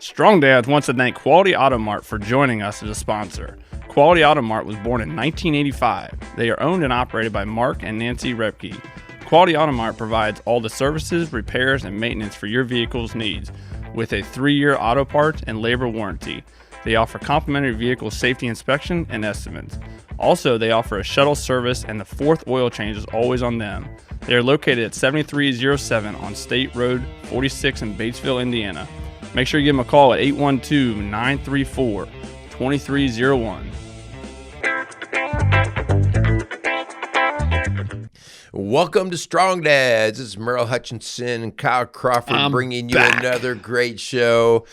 Strong Dads wants to thank Quality Auto Mart for joining us as a sponsor. Quality Auto Mart was born in 1985. They are owned and operated by Mark and Nancy Repke. Quality Auto Mart provides all the services, repairs, and maintenance for your vehicle's needs with a 3-year auto parts and labor warranty. They offer complimentary vehicle safety inspection and estimates. Also, they offer a shuttle service and the 4th oil change is always on them. They are located at 7307 on State Road 46 in Batesville, Indiana. Make sure you give them a call at 812-934-2301. Welcome to Strong Dads. This is Merle Hutchinson and Kyle Crawford bringing you another great show.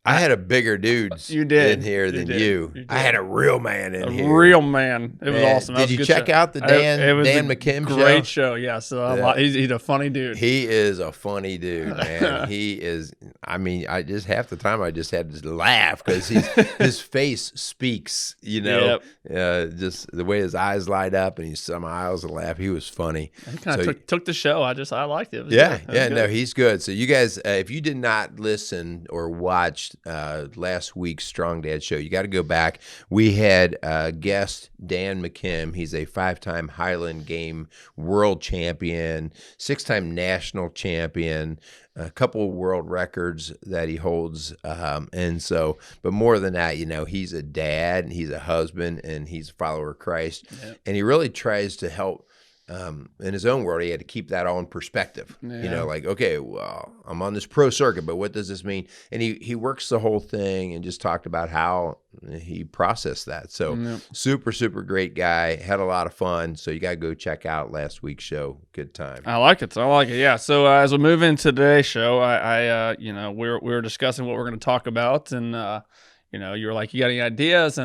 I had a bigger dude in here than you. I had a real man in here. A real man. It was awesome. Did you check out the Dan McKim show? Great show, yes. He's a funny dude. He is a funny dude, man. He is. I mean, half the time I just had to laugh because his face speaks. You know, just the way his eyes light up and he smiles and laugh. He was funny. He kind of took the show. I liked it. No, he's good. So you guys, if you did not listen or watch last week's Strong Dad show, you got to go back. We had guest Dan McKim. He's a 5-time Highland Game world champion, 6-time national champion, a couple world records that he holds. And so, but more than that, you know, he's a dad and he's a husband and he's a follower of Christ. Yep. And he really tries to help. In his own world, he had to keep that all in perspective. Yeah. You know, like, okay, well, I'm on this pro circuit, but what does this mean? And he works the whole thing and just talked about how he processed that. So super, super great guy. Had a lot of fun. So you got to go check out last week's show. Good time. I like it. Yeah. So as we move into today's show, we were discussing what we're going to talk about, and you were like, you got any ideas?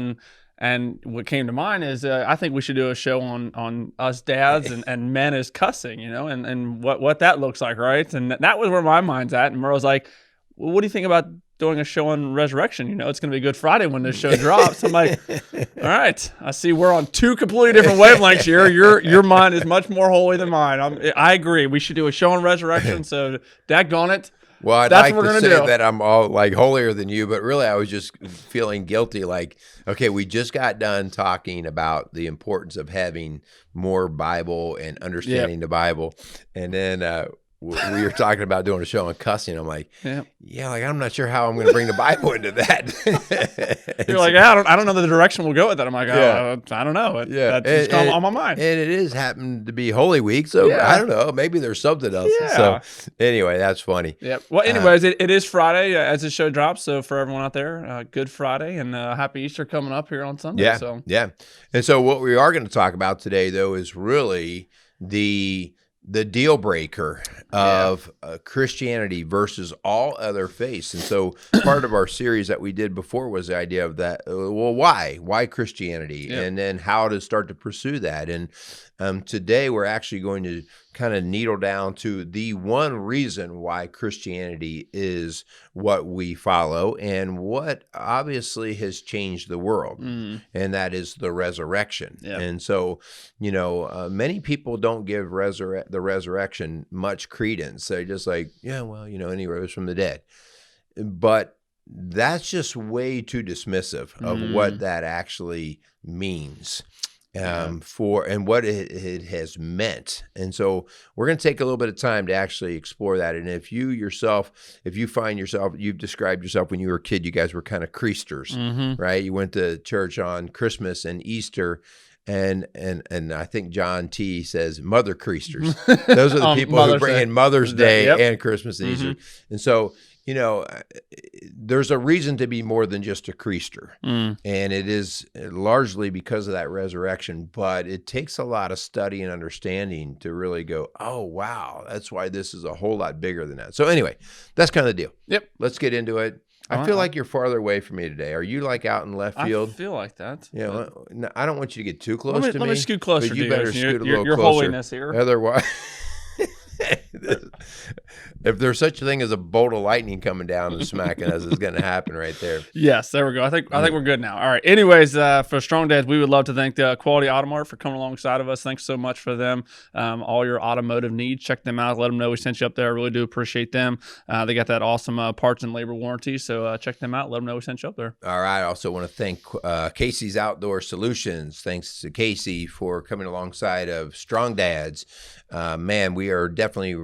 And what came to mind is I think we should do a show on us dads and men as cussing, and what that looks like, right? And that was where my mind's at. And Merle's like, well, what do you think about doing a show on resurrection? It's going to be Good Friday when this show drops. I'm like, all right, I see we're on 2 completely different wavelengths here. Your mind is much more holy than mine. I agree. We should do a show on resurrection. So daggone it. Well, I'd like to say that I'm all like holier than you, but really I was just feeling guilty. Like, okay, we just got done talking about the importance of having more Bible and understanding the Bible. And then we were talking about doing a show on cussing. I'm like, I'm not sure how I'm going to bring the Bible into that. You're like, I don't know the direction we'll go with that. I'm like, I don't know. That's just on my mind. And it is happened to be Holy Week, so I don't know. Maybe there's something else. Yeah. So anyway, that's funny. Yeah. Well, anyways, it is Friday as the show drops. So for everyone out there, Good Friday and Happy Easter coming up here on Sunday. Yeah. And so what we are going to talk about today, though, is really the deal breaker of Christianity versus all other faiths. And so part of our series that we did before was the idea of that, why Christianity, and then how to start to pursue that. And today we're actually going to kind of needle down to the one reason why Christianity is what we follow and what obviously has changed the world, and that is the resurrection. And so, many people don't give the resurrection much credence. They're just like, and he rose from the dead. But that's just way too dismissive of what that actually means. For and what it has meant. And so we're going to take a little bit of time to actually explore that. And if you find yourself, you've described yourself when you were a kid, you guys were kind of creasters, right? You went to church on Christmas and Easter. And I think John T. says mother creasters. Those are the people who bring in Mother's Day and Christmas and Easter. And so, there's a reason to be more than just a creaster. And it is largely because of that resurrection, but it takes a lot of study and understanding to really go, oh, wow, that's why this is a whole lot bigger than that. So anyway, that's kind of the deal. Yep. Let's get into it. I feel like you're farther away from me today. Are you like out in left field? I feel like that. Yeah, I don't want you to get too close to me. Let me scoot closer. But you better scoot a little your closer. Holiness here. Otherwise, If there's such a thing as a bolt of lightning coming down and smacking us, it's going to happen right there. Yes, there we go. I think we're good now. All right. Anyways, for Strong Dads, we would love to thank Quality Automart for coming alongside of us. Thanks so much for them. All your automotive needs, check them out. Let them know we sent you up there. I really do appreciate them. They got that awesome parts and labor warranty. So check them out. Let them know we sent you up there. All right. I also want to thank Casey's Outdoor Solutions. Thanks to Casey for coming alongside of Strong Dads. Man, we are definitely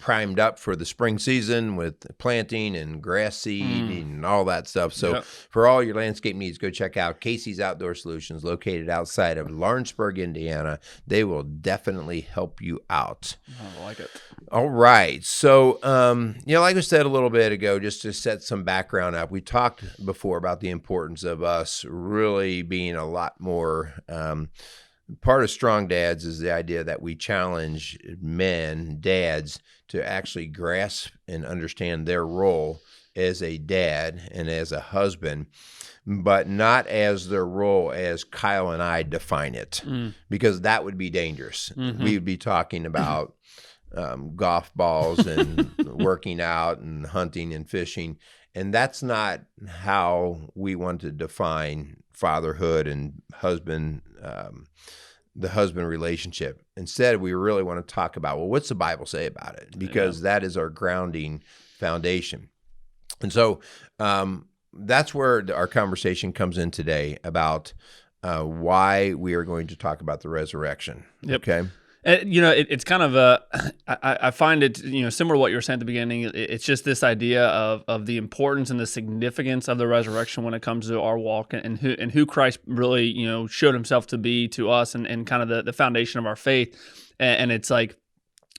primed up for the spring season with planting and grass seed and all that stuff. So for all your landscape needs, go check out Casey's Outdoor Solutions, located outside of Lawrenceburg, Indiana. They will definitely help you out. I like it. All right. So, like I said a little bit ago, just to set some background up, we talked before about the importance of us really being a lot more part of Strong Dads is the idea that we challenge men, dads, to actually grasp and understand their role as a dad and as a husband, but not as their role as Kyle and I define it, because that would be dangerous. We would be talking about golf balls and working out and hunting and fishing, and that's not how we want to define fatherhood and husband, the husband relationship. Instead, we really want to talk about, well, what's the Bible say about it? Because that is our grounding foundation. And so that's where our conversation comes in today about why we are going to talk about the resurrection. Yep. Okay. It's kind of I find it, similar to what you were saying at the beginning. It's just this idea of the importance and the significance of the resurrection when it comes to our walk and who Christ really, showed himself to be to us and kind of the foundation of our faith. And it's like,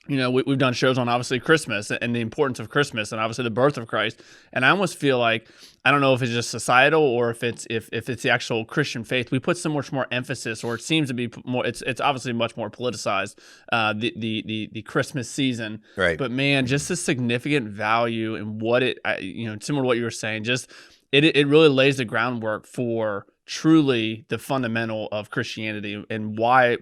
we've done shows on obviously Christmas and the importance of Christmas and obviously the birth of Christ. And I almost feel like, I don't know if it's just societal or if it's the actual Christian faith, we put so much more emphasis, or it seems to be more. It's obviously much more politicized, the Christmas season. Right. But man, just the significant value in what it, similar to what you were saying, just it really lays the groundwork for truly the fundamental of Christianity and why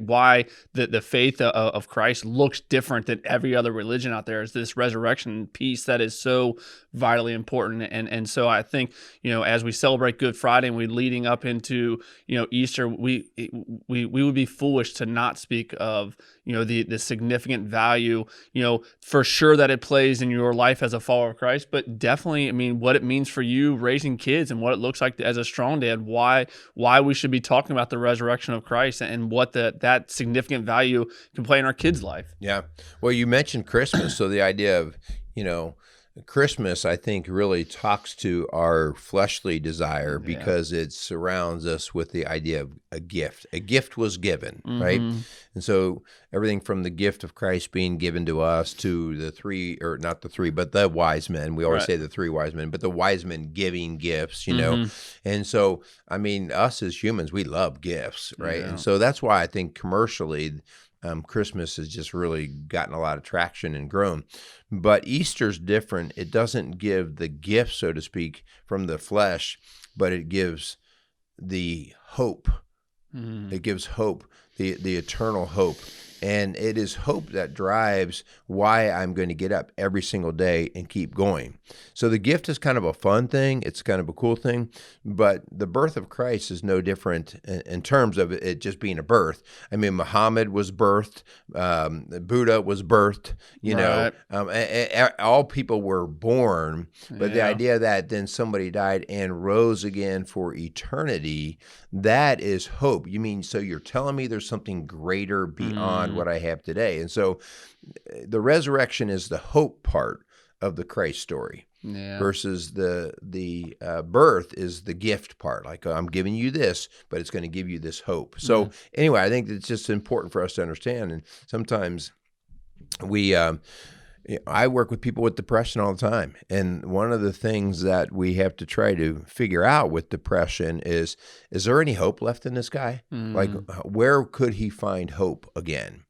the faith of Christ looks different than every other religion out there, is this resurrection piece that is so vitally important. And so I think, as we celebrate Good Friday and we leading up into, Easter, we would be foolish to not speak of, the significant value, for sure that it plays in your life as a follower of Christ, but definitely, what it means for you raising kids and what it looks like as a strong dad, why we should be talking about the resurrection of Christ and what that significant value can play in our kids' life. Yeah. Well, you mentioned Christmas. So the idea of, Christmas, I think, really talks to our fleshly desire because it surrounds us with the idea of a gift. A gift was given, right? And so everything from the gift of Christ being given to us to the three, or not the three, but the wise men. We always say the three wise men, but the wise men giving gifts, And so, us as humans, we love gifts, right? Yeah. And so that's why I think commercially, Christmas has just really gotten a lot of traction and grown. But Easter's different. It doesn't give the gift, so to speak, from the flesh, but it gives the hope. It gives hope, the eternal hope. And it is hope that drives why I'm going to get up every single day and keep going. So the gift is kind of a fun thing. It's kind of a cool thing. But the birth of Christ is no different in terms of it just being a birth. Muhammad was birthed. Buddha was birthed. All people were born. But the idea that then somebody died and rose again for eternity, that is hope. So you're telling me there's something greater beyond what I have today. And so the resurrection is the hope part of the Christ story versus the birth is the gift part. Like, I'm giving you this, but it's going to give you this hope. So anyway, I think it's just important for us to understand. And sometimes I work with people with depression all the time. And one of the things that we have to try to figure out with depression is there any hope left in this guy? Like, where could he find hope again?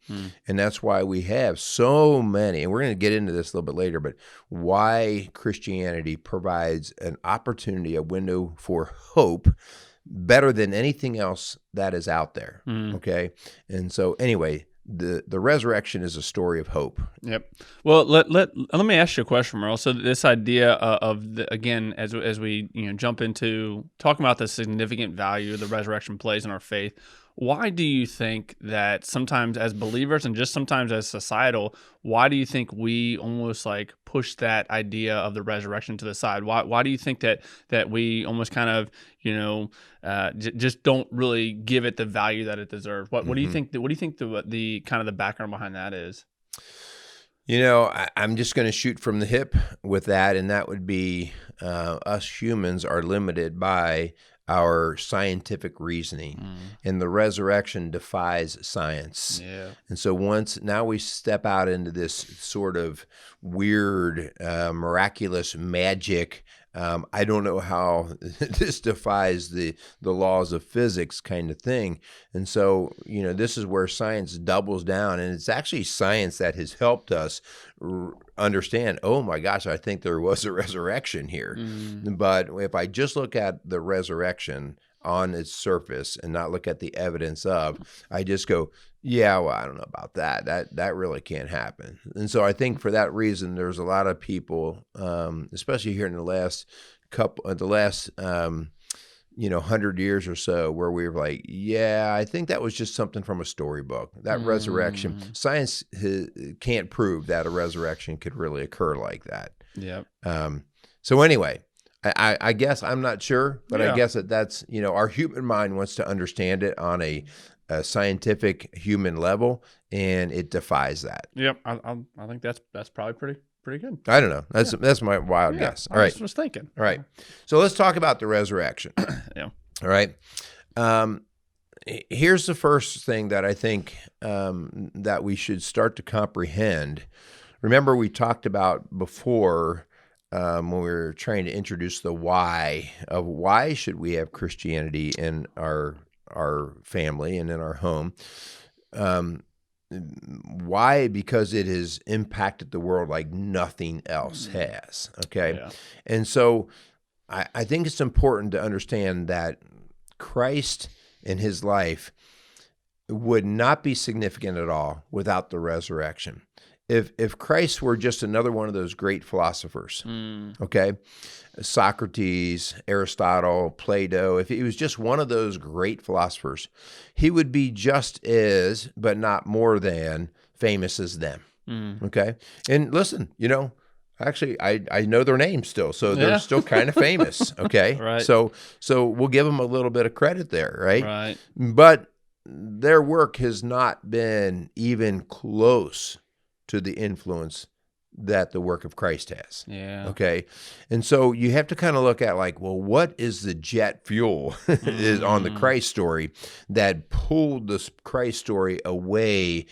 And that's why we have so many, and we're going to get into this a little bit later, but why Christianity provides an opportunity, a window for hope better than anything else that is out there. Okay. And so anyway, the resurrection is a story of hope. Yep. Well, let me ask you a question, Merle. So this idea again, as we jump into talking about the significant value the resurrection plays in our faith, why do you think that sometimes as believers and just sometimes as societal, why do you think we almost like push that idea of the resurrection to the side? Why do you think that we almost kind of just don't really give it the value that it deserves? What do you think? What do you think the kind of the background behind that is? I'm just going to shoot from the hip with that, and that would be us humans are limited by our scientific reasoning, and the resurrection defies science. Yeah. And so now we step out into this sort of weird, miraculous magic. I don't know how this defies the laws of physics kind of thing. And so, this is where science doubles down, and it's actually science that has helped us understand, oh my gosh, I think there was a resurrection here. But if I just look at the resurrection on its surface and not look at the evidence of, I just go, yeah, well, I don't know about that. That really can't happen. And so I think for that reason, there's a lot of people, especially here in the last 100 years or so, where we were like, yeah, I think that was just something from a storybook. That resurrection, science can't prove that a resurrection could really occur like that. Yeah. So anyway, I guess I'm not sure, but Yeah. I guess that's, our human mind wants to understand it on a scientific human level, and it defies that. Yep. I think that's probably pretty good. I don't know. That's my wild guess. All I right. just was thinking. All right. So let's talk about the resurrection. Yeah. All right. Here's the first thing that I think that we should start to comprehend. Remember, we talked about before when we were trying to introduce the why of why should we have Christianity in our family and in our home. Why? Because it has impacted the world like nothing else has. Okay. Yeah. And so I think it's important to understand that Christ in his life would not be significant at all without the resurrection. If Christ were just another one of those great philosophers, okay, Socrates, Aristotle, Plato, if he was just one of those great philosophers, he would be just as, but not more than, famous as them, okay? And listen, actually, I know their names still, so they're still kind of famous, okay? Right. So we'll give them a little bit of credit there, right? Right. But their work has not been even close to the influence that the work of Christ has. Yeah. Okay. And so you have to kind of look at like, well, what is the jet fuel is on the Christ story that pulled this Christ story way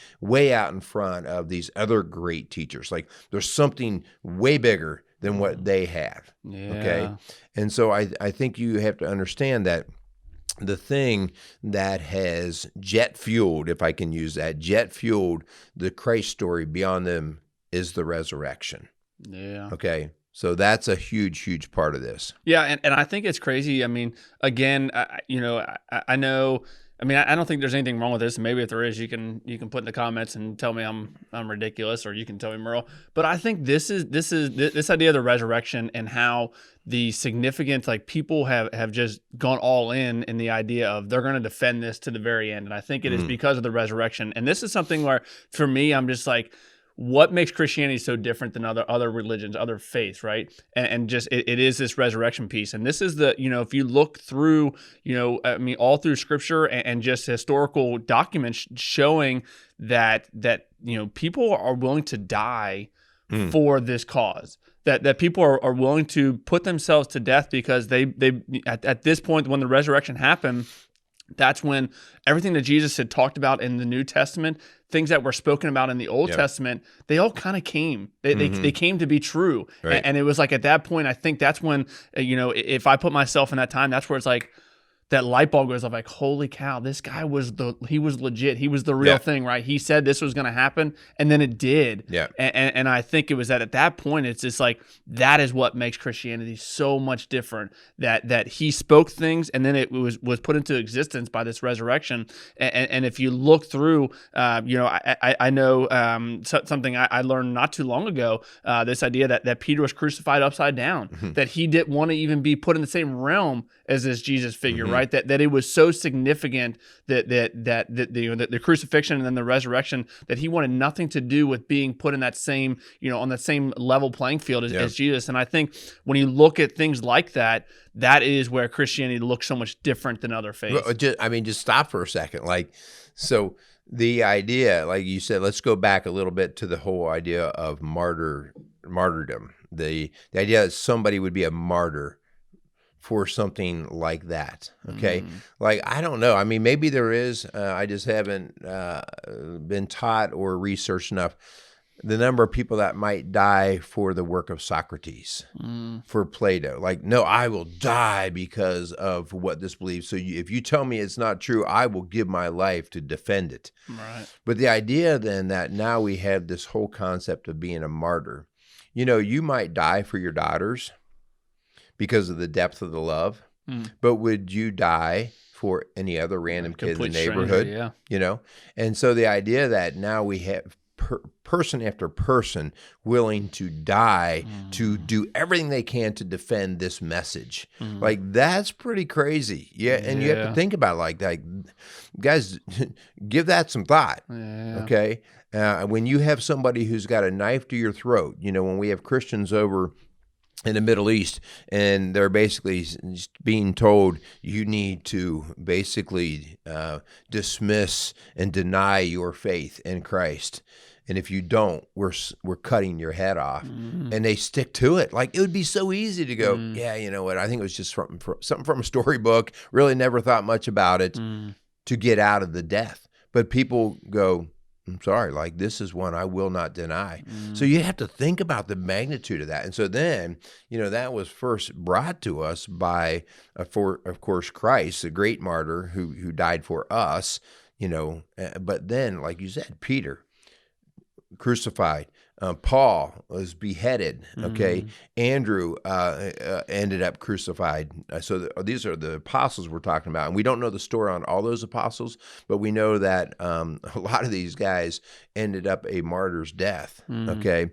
out in front of these other great teachers? Like there's something way bigger than what they have. Yeah. Okay. And so I think you have to understand that the thing that has jet fueled, if I can use that, jet fueled the Christ story beyond them is the resurrection. Yeah. Okay. So that's a huge part of this. Yeah. And I think it's crazy. I mean, again, I know, I don't think there's anything wrong with this. Maybe if there is, you can put in the comments and tell me I'm ridiculous, or you can tell me, Merle. But I think this idea of the resurrection and how the significance, like people have just gone all in the idea of they're going to defend this to the very end. And I think it is because of the resurrection. And this is something where, for me, I'm just like, what makes Christianity so different than other religions, other faiths, right? And just it is this resurrection piece. And this is the, if you look through, all through Scripture and just historical documents showing that people are willing to die for this cause. That people are willing to put themselves to death because they at this point, when the resurrection happened, that's when everything that Jesus had talked about in the New Testament, things that were spoken about in the Old Testament, they all kind of came. They came to be true. Right. And it was like at that point, I think that's when, if I put myself in that time, that's where it's like, that light bulb goes off, like, holy cow, this guy he was legit. He was the real thing, right? He said this was going to happen, and then it did. Yeah. And I think it was at that point, it's just like, that is what makes Christianity so much different, that he spoke things, and then it was put into existence by this resurrection. And if you look through, I know something I learned not too long ago, this idea that Peter was crucified upside down, that he didn't want to even be put in the same realm as this Jesus figure, right? That it was so significant that the crucifixion and then the resurrection, that he wanted nothing to do with being put in that same, on that same level playing field as Jesus. And I think when you look at things like that, that is where Christianity looks so much different than other faiths. Well, just stop for a second. So the idea, like you said, let's go back a little bit to the whole idea of martyrdom. The idea that somebody would be a martyr for something like that. Okay. I don't know. I mean, maybe there is, I just haven't been taught or researched enough the number of people that might die for the work of Socrates, for Plato. No, I will die because of what this believes. So if you tell me it's not true, I will give my life to defend it. Right. But the idea then that now we have this whole concept of being a martyr. You might die for your daughters because of the depth of the love, but would you die for any other random kid in the neighborhood? Stranger, yeah. And so the idea that now we have person after person willing to die to do everything they can to defend this message, that's pretty crazy. And you have to think about it like that. Guys, give that some thought. Okay, when you have somebody who's got a knife to your throat, when we have Christians over in the Middle East, and they're basically being told you need to basically dismiss and deny your faith in Christ, and if you don't, we're cutting your head off, and they stick to it. It would be so easy to go, yeah, you know what? I think it was just something from a storybook. Really, never thought much about it, to get out of the death. But people go, I'm sorry, this is one I will not deny. So you have to think about the magnitude of that. And so then, that was first brought to us by, of course, Christ, the great martyr who died for us, but then, like you said, Peter, crucified. Paul was beheaded. Okay, Andrew ended up crucified. So these are the apostles we're talking about, and we don't know the story on all those apostles, but we know that a lot of these guys ended up a martyr's death. Okay,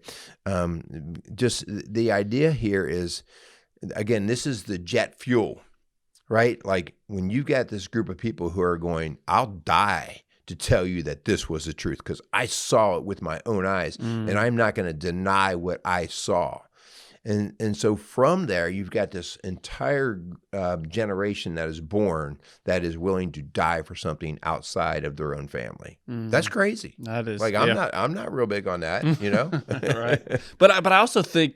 just the idea here is, again, this is the jet fuel, right? When you got this group of people who are going, I'll die to tell you that this was the truth because I saw it with my own eyes, and I'm not going to deny what I saw. And so from there, you've got this entire generation that is born that is willing to die for something outside of their own family. That's crazy. That is I'm not real big on that, right. But I also think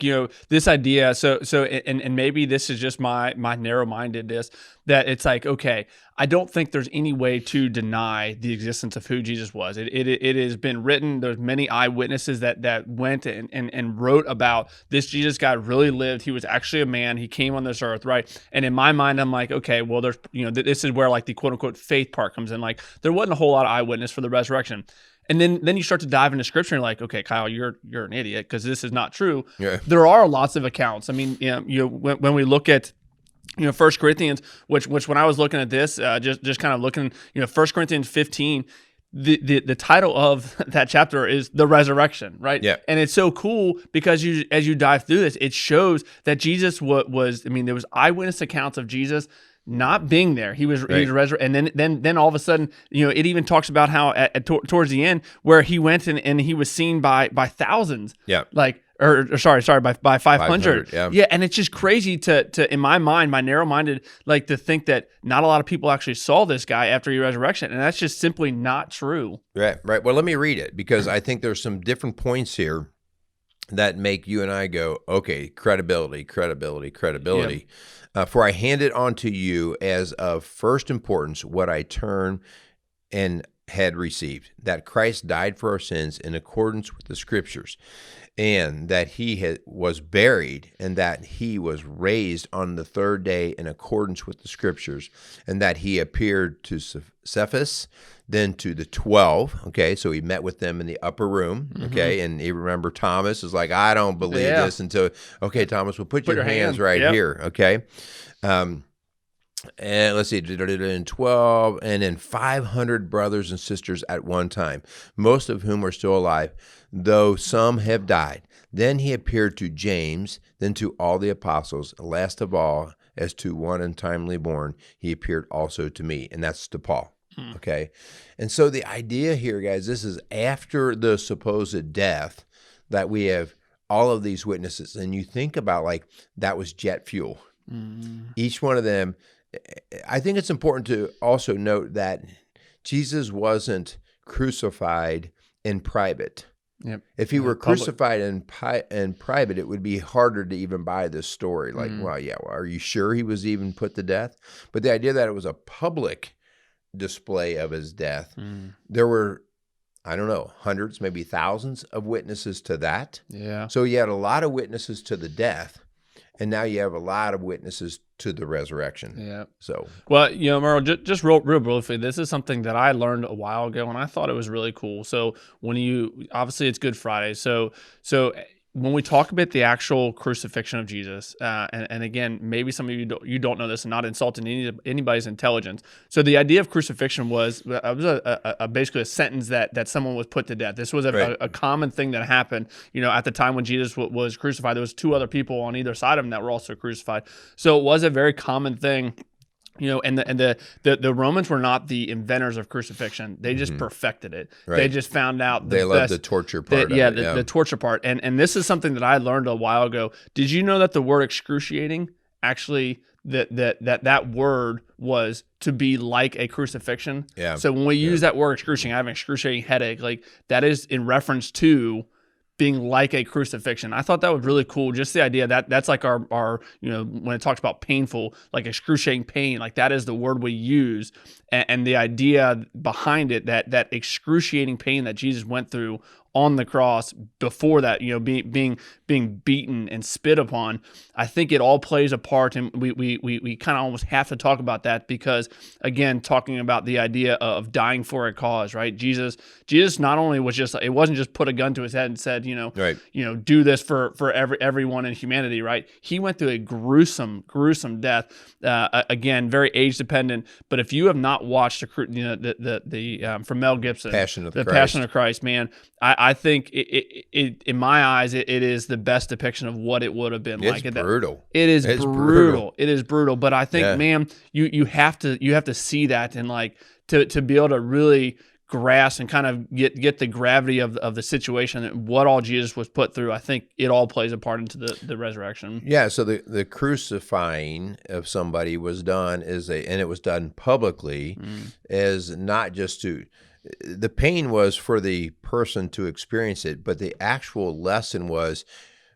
this idea. So and maybe this is just my narrow-mindedness, that it's okay, I don't think there's any way to deny the existence of who Jesus was. It has been written. There's many eyewitnesses that went and wrote about this Jesus guy really lived. He was actually a man. He came on this earth, right? And in my mind, I'm like, okay, well, there's this is where the quote unquote faith part comes in. There wasn't a whole lot of eyewitness for the resurrection. And then you start to dive into scripture and you're like, okay, Kyle, you're an idiot because this is not true. Yeah. There are lots of accounts. I mean, when we look at 1 Corinthians, which when I was looking at this, just kind of looking, 1 Corinthians 15, the title of that chapter is the resurrection, right? Yeah. And it's so cool because as you dive through this, it shows that Jesus was there was eyewitness accounts of Jesus not being there. He was resurrected, and then all of a sudden, it even talks about how towards the end where he went and he was seen by thousands. Yeah. By 500. Yeah. And it's just crazy to in my mind, my narrow-minded, to think that not a lot of people actually saw this guy after he resurrection, and that's just simply not true. Right. Well, let me read it because I think there's some different points here that make you and I go, okay, credibility. For I hand it on to you as of first importance what I term an had received, that Christ died for our sins in accordance with the Scriptures, and that he was buried, and that he was raised on the third day in accordance with the Scriptures, and that he appeared to Cephas, then to the 12. Okay, so he met with them in the upper room. Okay, and you remember Thomas is like, I don't believe this until, okay, Thomas, well, put your hands right here. Okay. And let's see, in 12, and then 500 brothers and sisters at one time, most of whom are still alive, though some have died. Then he appeared to James, then to all the apostles. Last of all, as to one untimely born, he appeared also to me, and that's to Paul. Okay, and so the idea here, guys, this is after the supposed death that we have all of these witnesses, and you think about like that was jet fuel. Each one of them. I think it's important to also note that Jesus wasn't crucified in private. Yep. If he were crucified in private, it would be harder to even buy this story. Like, well, are you sure he was even put to death? But the idea that it was a public display of his death, there were, I don't know, hundreds, maybe thousands of witnesses to that. Yeah. So you had a lot of witnesses to the death, and now you have a lot of witnesses to the resurrection. Yeah. So, well, Merle, just real briefly, this is something that I learned a while ago, and I thought it was really cool. So obviously it's Good Friday. So when we talk about the actual crucifixion of Jesus, and again, maybe some of you don't know this, and not insulting anybody's intelligence. So the idea of crucifixion was basically a sentence that someone was put to death. This was a common thing that happened. At the time when Jesus was crucified, there was two other people on either side of him that were also crucified. So it was a very common thing. And the Romans were not the inventors of crucifixion. They just perfected it. Right. They just found out they loved the torture part. The torture part. And this is something that I learned a while ago. Did you know that the word excruciating actually that word was to be like a crucifixion? Yeah. So when we use that word excruciating, I have an excruciating headache. Like that is in reference to being like a crucifixion. I thought that was really cool. Just the idea that's like our when it talks about painful, like excruciating pain, like that is the word we use. And the idea behind it, that excruciating pain that Jesus went through on the cross before that, being beaten and spit upon, I think it all plays a part, and we kind of almost have to talk about that because, again, talking about the idea of dying for a cause, right? Jesus not only was it wasn't just put a gun to his head and said, do this for everyone in humanity, right? He went through a gruesome death, again, very age dependent. But if you have not watched the from Mel Gibson, Passion of Christ, man, I think it in my eyes it is the best depiction of what it would have been like. It's brutal. It's brutal. It is brutal. But I think, man, you have to see that and like to be able to really grasp and kind of get the gravity of the situation and what all Jesus was put through. I think it all plays a part into the resurrection. Yeah. So the crucifying of somebody was done and it was done publicly, as not just to. The pain was for the person to experience it, but the actual lesson was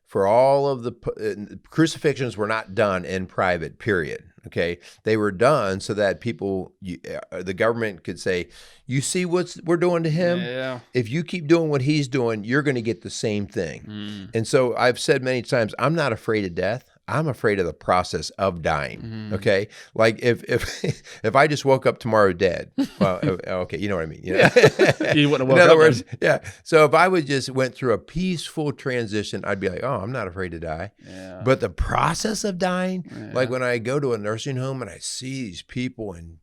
for all of the crucifixions were not done in private, period. Okay. They were done so that people, the government could say, you see what we're doing to him? Yeah. If you keep doing what he's doing, you're going to get the same thing. And so I've said many times, I'm not afraid of death. I'm afraid of the process of dying. Okay, like if I just woke up tomorrow dead, well, okay, you know what I mean. Yeah. You wouldn't have woke up. In other words, yeah. So if I would just went through a peaceful transition, I'd be like, oh, I'm not afraid to die. Yeah. But the process of dying, like when I go to a nursing home and I see these people and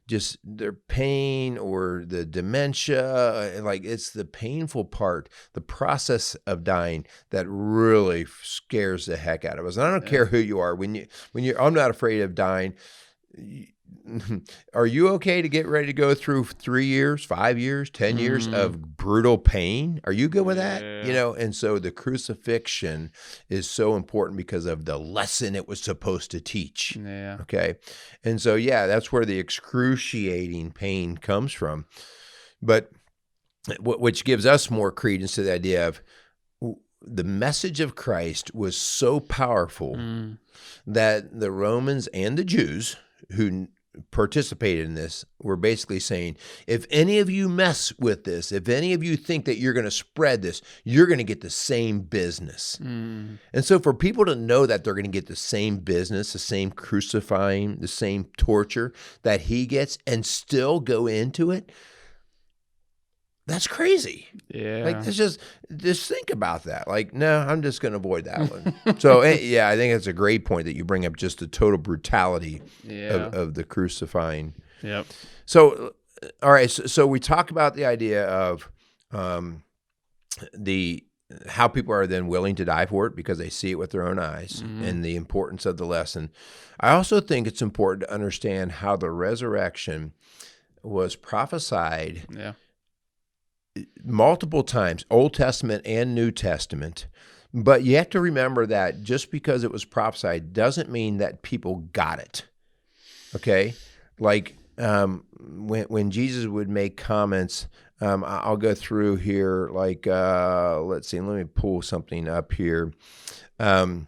just their pain or the dementia, like it's the painful part, the process of dying that really scares the heck out of us. And I don't care who you are. I'm not afraid of dying. Are you okay to get ready to go through 3 years, 5 years, 10 years of brutal pain? Are you good with that? And so the crucifixion is so important because of the lesson it was supposed to teach. Yeah. Okay. And so, that's where the excruciating pain comes from. But which gives us more credence to the idea of the message of Christ was so powerful that the Romans and the Jews who participated in this were basically saying, if any of you mess with this, if any of you think that you're going to spread this, you're going to get the same business. And so for people to know that they're going to get the same business, the same crucifying, the same torture that he gets and still go into it, that's crazy. Yeah. Like, it's just think about that. Like, no, I'm just going to avoid that one. So, yeah, I think it's a great point that you bring up, just the total brutality of the crucifying. Yep. So, all right. So we talk about the idea of how people are then willing to die for it because they see it with their own eyes and the importance of the lesson. I also think it's important to understand how the resurrection was prophesied multiple times, Old Testament and New Testament. But you have to remember that just because it was prophesied doesn't mean that people got it. Okay? Like when Jesus would make comments, I'll go through here, like, let's see, let me pull something up here. One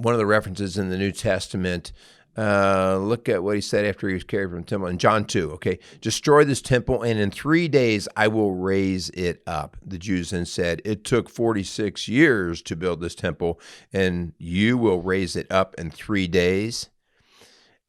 of the references in the New Testament, look at what he said after he was carried from the temple in John 2. Okay, destroy this temple, and in 3 days I will raise it up. The Jews then said, it took 46 years to build this temple, and you will raise it up in 3 days.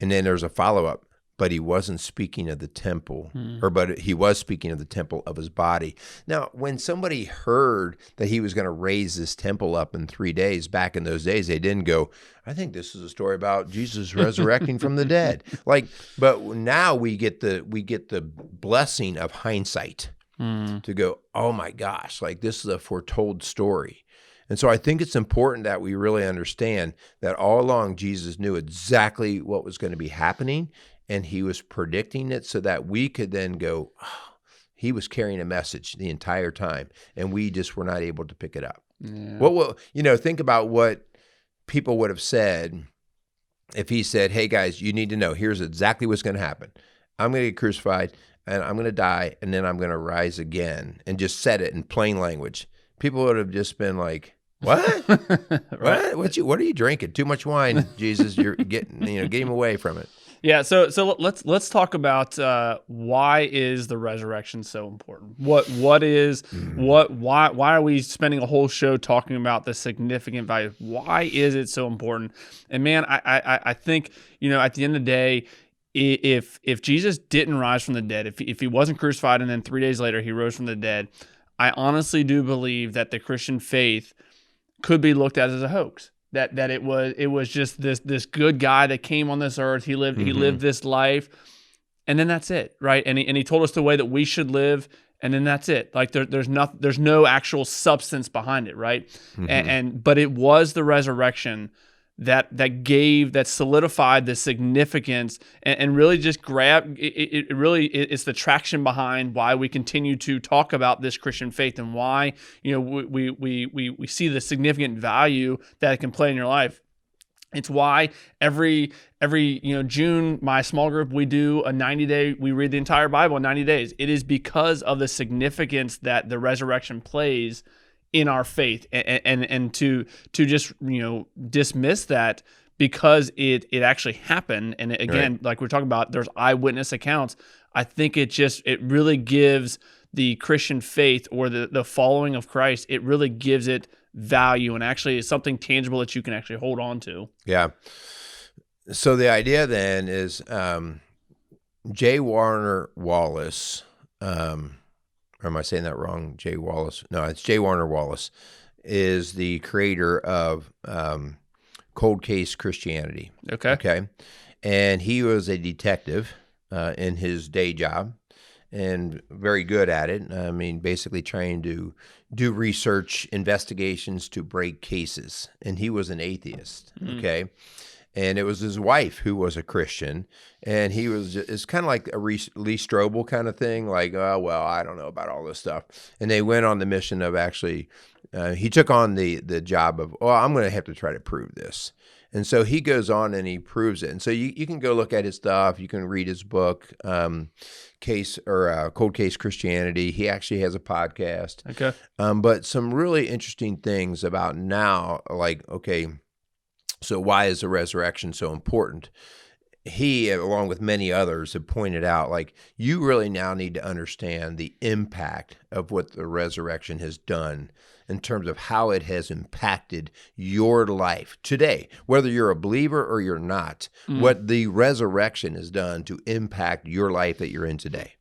And then there's a follow-up. But he wasn't speaking of the temple, but he was speaking of the temple of his body. Now, when somebody heard that he was going to raise this temple up in 3 days, back in those days, they didn't go, I think this is a story about Jesus resurrecting from the dead. But now we get the blessing of hindsight to go, oh my gosh, like this is a foretold story. And so I think it's important that we really understand that all along Jesus knew exactly what was going to be happening, and he was predicting it so that we could then go, oh, he was carrying a message the entire time, and we just were not able to pick it up. Yeah. Well, think about what people would have said if he said, hey, guys, you need to know, here's exactly what's going to happen. I'm going to get crucified, and I'm going to die, and then I'm going to rise again, and just said it in plain language. People would have just been like, what? Right. What are you drinking? Too much wine, Jesus. You're get him away from it. Yeah, so let's talk about why is the resurrection so important? Why are we spending a whole show talking about the significant value? Why is it so important? And man, I think at the end of the day, if Jesus didn't rise from the dead, if he wasn't crucified and then 3 days later he rose from the dead, I honestly do believe that the Christian faith could be looked at as a hoax. That it was just this good guy that came on this earth. He lived this life, and then that's it, right? And he told us the way that we should live, and then that's it. Like there's no actual substance behind it, right? But it was the resurrection that solidified the significance and really just it's the traction behind why we continue to talk about this Christian faith and why we see the significant value that it can play in your life. It's why every June, my small group, we do a 90-day, we read the entire Bible in 90 days. It is because of the significance that the resurrection plays in our faith, and to just dismiss that because it actually happened, and again, right, like we're talking about, there's eyewitness accounts. I think it really gives the Christian faith or the following of Christ, it really gives it value, and actually is something tangible that you can actually hold on to. Yeah. So the idea then is J. Warner Wallace. Or am I saying that wrong? Jay Wallace? No, it's J. Warner Wallace is the creator of Cold Case Christianity. Okay. And he was a detective in his day job and very good at it. I mean, basically trying to do research, investigations to break cases. And he was an atheist. Okay. And it was his wife who was a Christian, and it's kind of like a Lee Strobel kind of thing, like, oh, well, I don't know about all this stuff. And they went on the mission of actually, he took on the job of, oh, I'm going to have to try to prove this. And so he goes on and he proves it. And so you can go look at his stuff. You can read his book, Cold Case Christianity. He actually has a podcast. Okay. But some really interesting things about now, like, okay, so why is the resurrection so important? he, along with many others, have pointed out, like, you really now need to understand the impact of what the resurrection has done in terms of how it has impacted your life today, whether you're a believer or you're not, what the resurrection has done to impact your life that you're in today.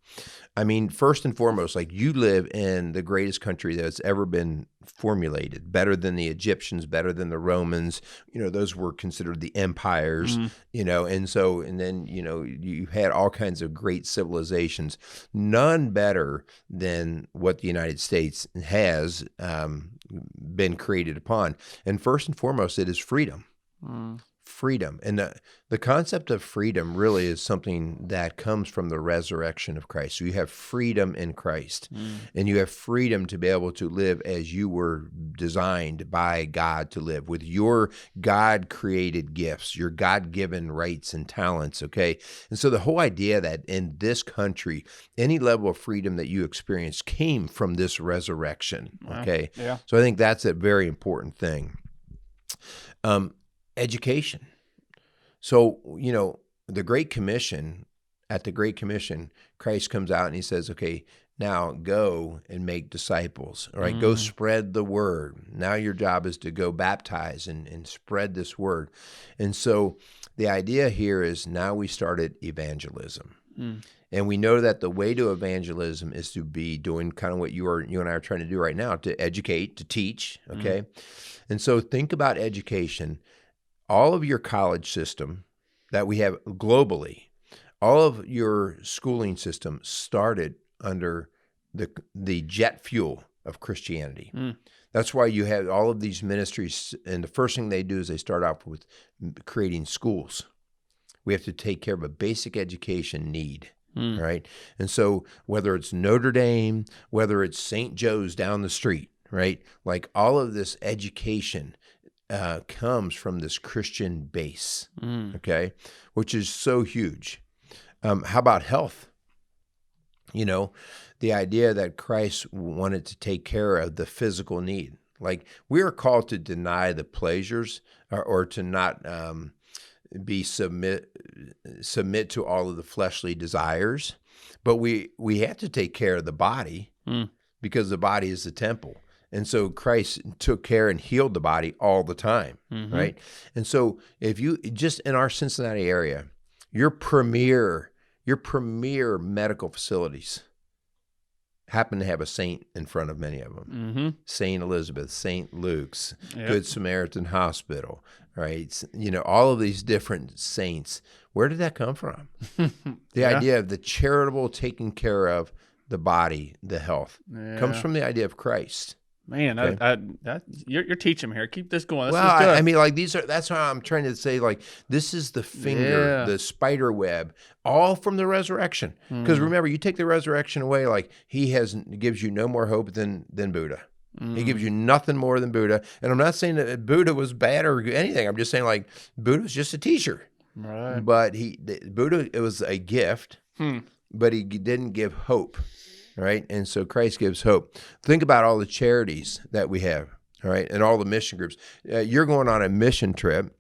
I mean, first and foremost, like, you live in the greatest country that's ever been formulated, better than the Egyptians, better than the Romans. Those were considered the empires, and then, you had all kinds of great civilizations, none better than what the United States has been created upon. And first and foremost, it is freedom. Freedom. And the concept of freedom really is something that comes from the resurrection of Christ. So you have freedom in Christ, and you have freedom to be able to live as you were designed by God to live, with your God-created gifts, your God-given rights and talents, okay? And so the whole idea that in this country, any level of freedom that you experience came from this resurrection, okay? Wow. Yeah. So I think that's a very important thing. Education. So, at the Great Commission, Christ comes out and he says, okay, now go and make disciples, all right? Go spread the word. Now your job is to go baptize and spread this word. And so the idea here is now we started evangelism. And we know that the way to evangelism is to be doing kind of what you and I are trying to do right now, to educate, to teach, okay? And so think about education. All of your college system that we have globally, all of your schooling system started under the jet fuel of Christianity. That's why you have all of these ministries, and the first thing they do is they start off with creating schools. We have to take care of a basic education need. Right? And so whether it's Notre Dame, whether it's St. Joe's down the street, right? Like, all of this education comes from this Christian base, okay, which is so huge. How about health? The idea that Christ wanted to take care of the physical need. Like, we are called to deny the pleasures or to not submit to all of the fleshly desires, but we have to take care of the body because the body is the temple. And so Christ took care and healed the body all the time, right? And so if you just in our Cincinnati area, your premier medical facilities happen to have a saint in front of many of them. St. Elizabeth, St. Luke's, Good Samaritan Hospital, right? All of these different saints. Where did that come from? The idea of the charitable taking care of the body, the health, comes from the idea of Christ. Man, okay. You're teaching me here. Keep this going. This well, is good. I mean, like, that's how I'm trying to say, like, this is the finger, the spider web, all from the resurrection. Because remember, you take the resurrection away, like, he gives you no more hope than Buddha. He gives you nothing more than Buddha. And I'm not saying that Buddha was bad or anything. I'm just saying, like, Buddha was just a teacher. Right. But Buddha, it was a gift, but he didn't give hope. Right? And so Christ gives hope. Think about all the charities that we have, all right, and all the mission groups. You're going on a mission trip.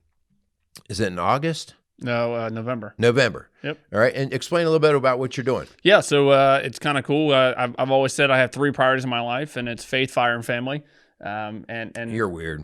Is it in August? No, November. November. Yep. All right, and explain a little bit about what you're doing. Yeah, so it's kind of cool. I've always said I have 3 priorities in my life, and it's faith, fire, and family. And you're weird.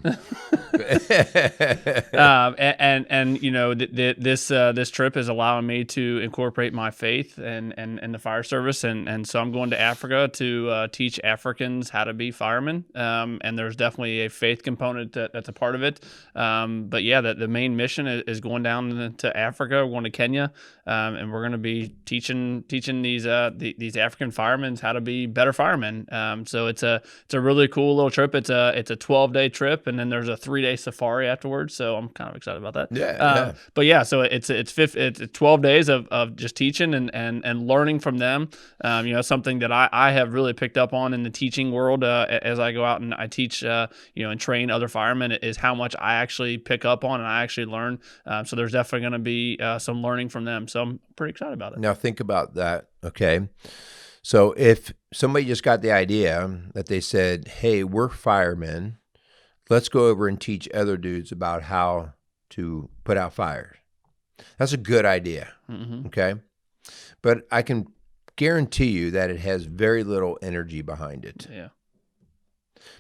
This trip is allowing me to incorporate my faith and the fire service, and so I'm going to Africa to teach Africans how to be firemen. And there's definitely a faith component that's a part of it. But yeah, the main mission is going down to Africa. We're going to Kenya, and we're going to be teaching these African firemen how to be better firemen. So it's a really cool little trip. It's a 12-day trip, and then there's a 3-day safari afterwards. So I'm kind of excited about that. Yeah. But yeah, so it's 12 days of just teaching and learning from them. Something that I have really picked up on in the teaching world as I go out and I teach, and train other firemen, is how much I actually pick up on and I actually learn. So there's definitely going to be some learning from them. So I'm pretty excited about it. Now think about that. Okay. So if somebody just got the idea that they said, hey, we're firemen, let's go over and teach other dudes about how to put out fires. That's a good idea. Mm-hmm. Okay. But I can guarantee you that it has very little energy behind it. Yeah.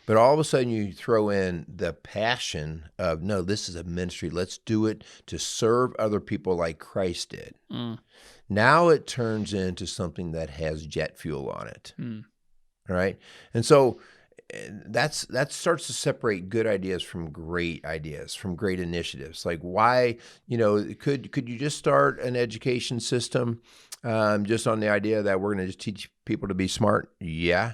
But all of a sudden, you throw in the passion of, no, this is a ministry. Let's do it to serve other people like Christ did. Mm. Now it turns into something that has jet fuel on it. Mm. All right. And so that starts to separate good ideas, from great initiatives. Like, why, could you just start an education system just on the idea that we're going to just teach people to be smart? Yeah.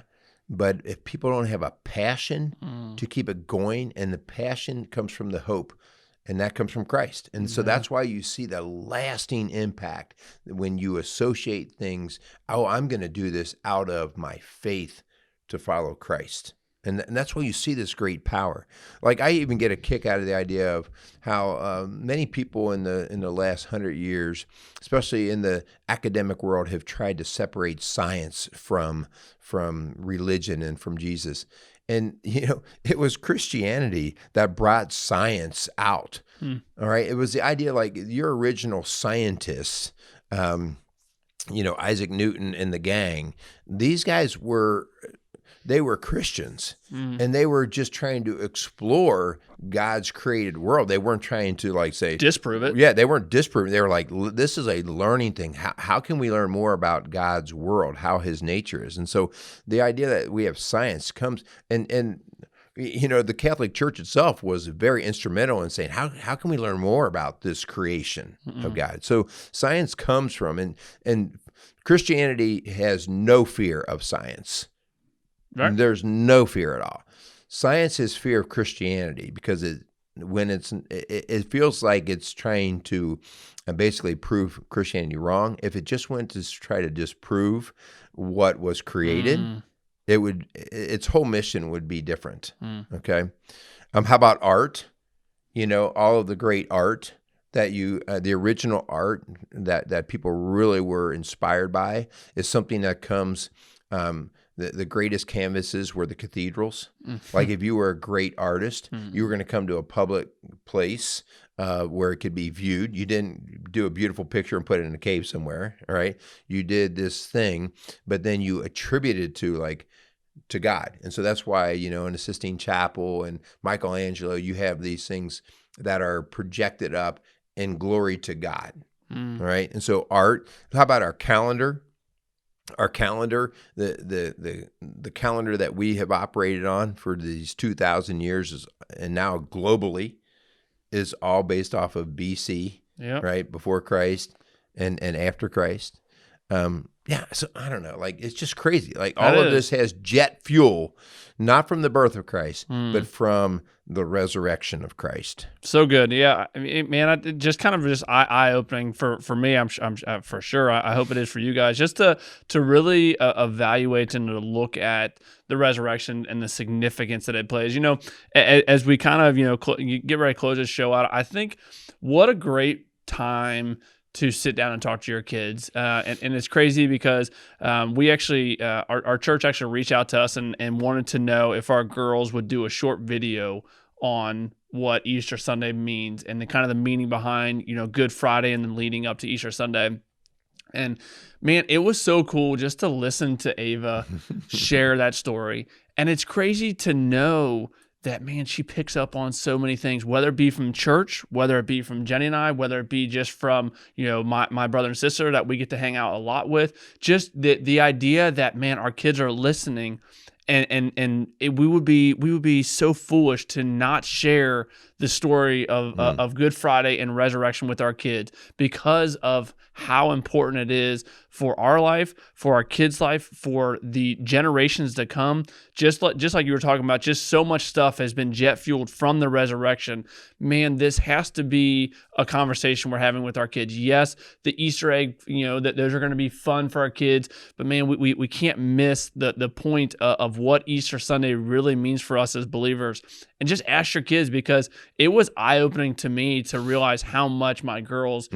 But if people don't have a passion to keep it going, and the passion comes from the hope, and that comes from Christ. And so that's why you see the lasting impact when you associate things. Oh, I'm going to do this out of my faith to follow Christ. And that's why you see this great power. Like, I even get a kick out of the idea of how many people in the last 100 years, especially in the academic world, have tried to separate science from religion and from Jesus. And, it was Christianity that brought science out. All right. It was the idea, like, your original scientists, Isaac Newton and the gang, these guys were Christians, and they were just trying to explore God's created world. They weren't trying to, like, say, disprove it. Yeah, they weren't disproving. They were like, this is a learning thing. How can we learn more about God's world, how his nature is? And so the idea that we have science comes, and the Catholic Church itself was very instrumental in saying, how can we learn more about this creation of God? So science comes from, and Christianity has no fear of science. Right. There's no fear at all. Science has fear of Christianity because it feels like it's trying to basically prove Christianity wrong. If it just went to try to disprove what was created, its whole mission would be different. Okay. How about art? All of the great art that the original art that people really were inspired by is something that comes. The greatest canvases were the cathedrals. Like, if you were a great artist, you were going to come to a public place where it could be viewed. You didn't do a beautiful picture and put it in a cave somewhere, all right? You did this thing, but then you attributed to God. And so that's why, in the Sistine Chapel and Michelangelo, you have these things that are projected up in glory to God, all right? And so art, how about our calendar? Our calendar, the calendar that we have operated on for these 2,000 years and now globally, is all based off of BC, right? Before Christ and after Christ. So I don't know. Like, it's just crazy. Like, all of this has jet fuel, not from the birth of Christ, but from the resurrection of Christ. So good. Yeah. I mean, man, just kind of just eye-opening for me. I'm for sure. I hope it is for you guys, just to really evaluate and to look at the resurrection and the significance that it plays. As we kind of, get ready to close this show out, I think what a great time to sit down and talk to your kids. And it's crazy because we actually, our church actually reached out to us and wanted to know if our girls would do a short video on what Easter Sunday means and the kind of the meaning behind, Good Friday and then leading up to Easter Sunday. And man, it was so cool just to listen to Ava share that story. And it's crazy to know that, man, she picks up on so many things, whether it be from church, whether it be from Jenny and I, whether it be just from, my brother and sister that we get to hang out a lot with. Just the idea that, man, our kids are listening, and we would be so foolish to not share the story of Good Friday and resurrection with our kids, because of how important it is for our life, for our kids' life, for the generations to come. Just like you were talking about, just so much stuff has been jet fueled from the resurrection. Man, this has to be a conversation we're having with our kids. Yes, the Easter egg, that those are going to be fun for our kids, but man, we can't miss the point of what Easter Sunday really means for us as believers. And just ask your kids, because it was eye-opening to me to realize how much my girls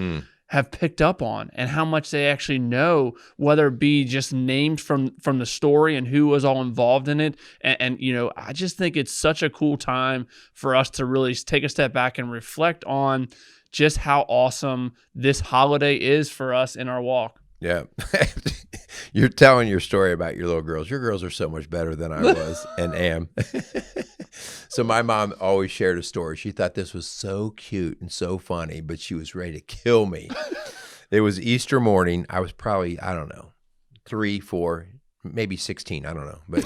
have picked up on and how much they actually know, whether it be just named from the story and who was all involved in it. And I just think it's such a cool time for us to really take a step back and reflect on just how awesome this holiday is for us in our walk. Yeah. You're telling your story about your little girls. Your girls are so much better than I was and am. So my mom always shared a story. She thought this was so cute and so funny, but she was ready to kill me. It was Easter morning. I was probably, I don't know, 3, 4, maybe 16. I don't know. But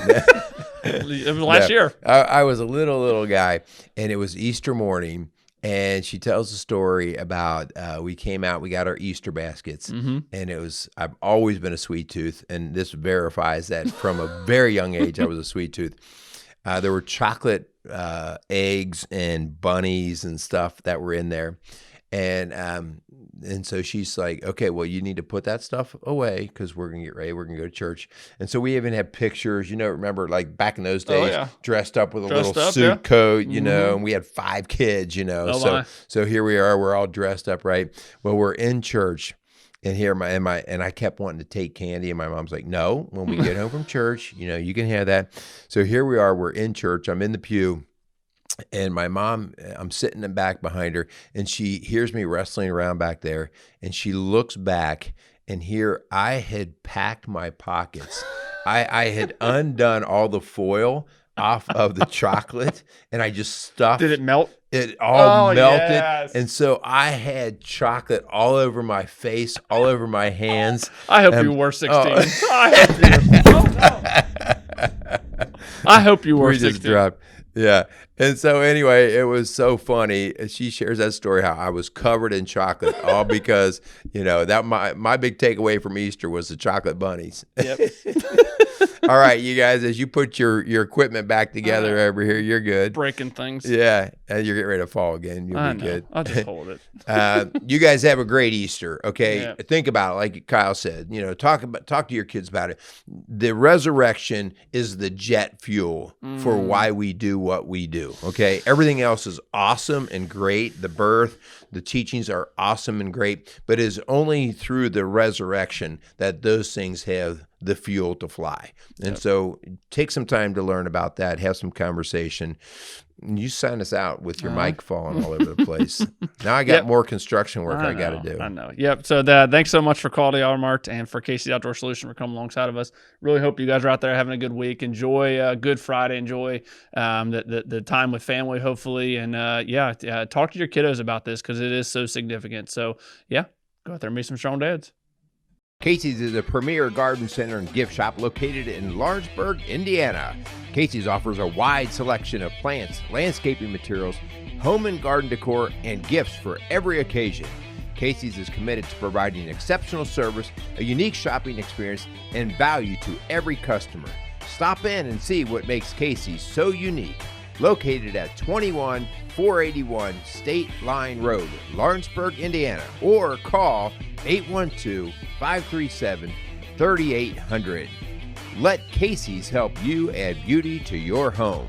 it was last year. I was a little guy, and it was Easter morning. And she tells a story about we came out, we got our Easter baskets, and it was, I've always been a sweet tooth, and this verifies that from a very young age I was a sweet tooth. There were chocolate eggs and bunnies and stuff that were in there. And so she's like, okay, well, you need to put that stuff away because we're going to get ready. We're going to go to church. And so we even have pictures, remember like back in those days, dressed up with a little suit coat, and we had 5 kids, so here we are, we're all dressed up, right? Well, we're in church. And here and I kept wanting to take candy, and my mom's like, no, when we get home from church, you can have that. So here we are, we're in church. I'm in the pew. And my mom, I'm sitting in back behind her, and she hears me wrestling around back there, and she looks back, and here I had packed my pockets. I had undone all the foil off of the chocolate, and I just stuffed. Did it melt? It all melted. Yes. And so I had chocolate all over my face, all over my hands. I hope you were 16. I hope you were 16. Just dropped. Yeah. And so anyway, it was so funny. She shares that story, how I was covered in chocolate, all because, that my big takeaway from Easter was the chocolate bunnies. Yep. All right, you guys, as you put your equipment back together over here, you're good. Breaking things. Yeah, and you're getting ready to fall again. You'll be good. I'll just hold it. You guys have a great Easter, okay? Yeah. Think about it, like Kyle said. Talk to your kids about it. The resurrection is the jet fuel for why we do what we do, okay? Everything else is awesome and great. The birth, the teachings are awesome and great, but it is only through the resurrection that those things have the fuel to fly. And so take some time to learn about that, have some conversation. You sign us out with your mic falling all over the place. Now I got more construction work I got to do. I know. Yep. So thanks so much for Quality Auto Mart and for Casey's Outdoor Solution for coming alongside of us. Really hope you guys are out there having a good week. Enjoy Good Friday. Enjoy the time with family, hopefully. And talk to your kiddos about this because it is so significant. So go out there and meet some strong dads. Casey's is a premier garden center and gift shop located in Lawrenceburg, Indiana. Casey's offers a wide selection of plants, landscaping materials, home and garden decor, and gifts for every occasion. Casey's is committed to providing exceptional service, a unique shopping experience, and value to every customer. Stop in and see what makes Casey's so unique. Located at 21481 State Line Road, Lawrenceburg, Indiana, or call 812-537-3800. Let Casey's help you add beauty to your home.